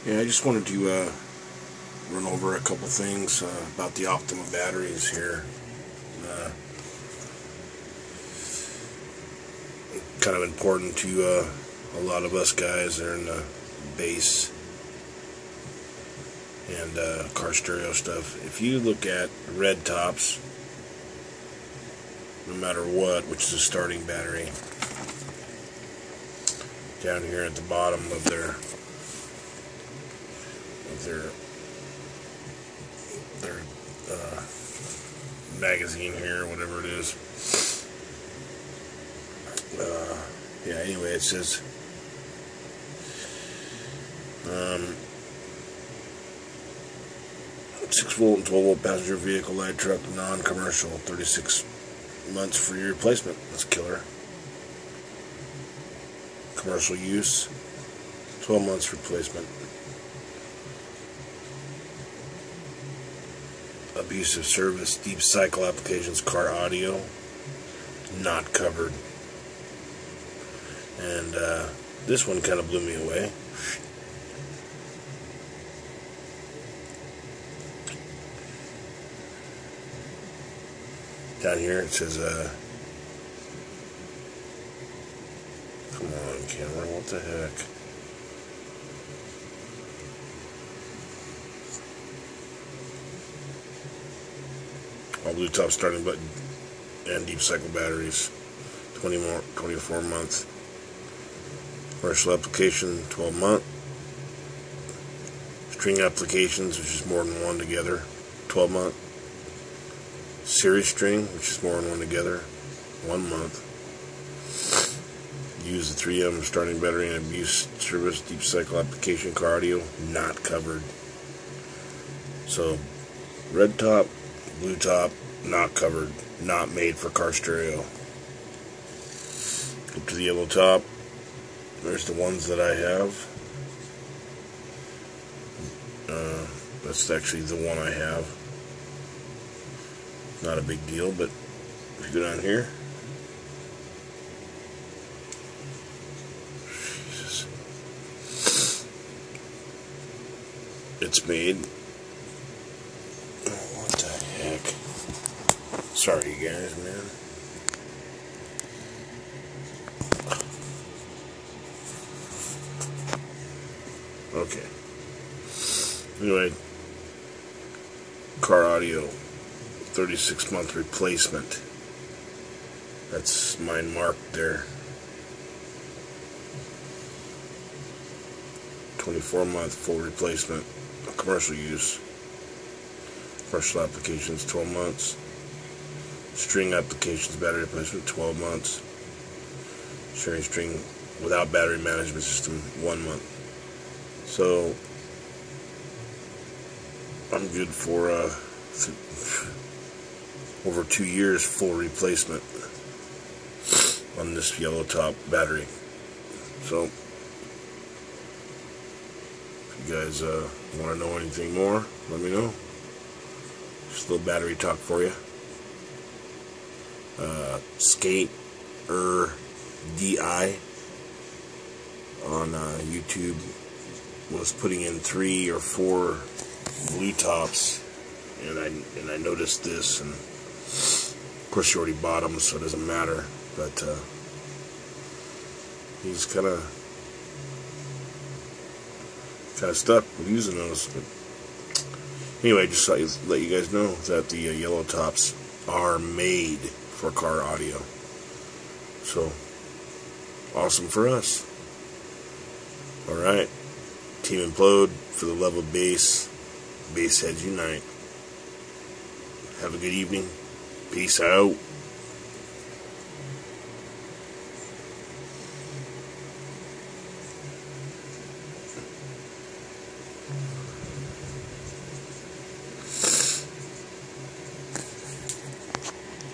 Yeah, I just wanted to run over a couple things about the Optima batteries here. Kind of important to a lot of us guys that are in the bass and car stereo stuff. If you look at red tops, no matter what, which is a starting battery, down here at the bottom of their magazine here, whatever it is. Yeah, anyway, it says 6-volt and 12-volt passenger vehicle, light truck, non-commercial, 36 months for your replacement. That's killer. Commercial use, 12 months replacement. Abusive service, deep cycle applications, car audio, not covered. And this one kind of blew me away. Down here it says, come on camera, what the heck? All blue top starting button and deep cycle batteries, 24 months. Commercial application, 12 month. String applications, which is more than one together, 12 month. Series string, which is more than one together, 1 month. Use the 3M starting battery and abuse service, deep cycle application, car audio, not covered. So, red top, blue top, not covered, not made for car stereo. Up to the yellow top. There's the ones that I have. That's actually the one I have. Not a big deal, but if you go down here, Jesus, it's made. Oh, what the heck? Sorry, you guys, man. Okay. Anyway, car audio, 36-month replacement. That's mine marked there. 24-month full replacement. Commercial use. Commercial applications, 12 months. String applications, battery replacement, 12 months. Sharing string without battery management system, 1 month. So I'm good for over 2 years full replacement on this yellow top battery. So if you guys want to know anything more, let me know. Just a little battery talk for you. Di on YouTube was putting in 3 or 4 blue tops, and I noticed this, and of course you already bought them, so it doesn't matter, but he's kind of stuck with using those. But anyway, just thought to let you guys know that the yellow tops are made for car audio, so awesome for us. Alright, Team Implode, for the love of bass, bass heads unite. Have a good evening. Peace out.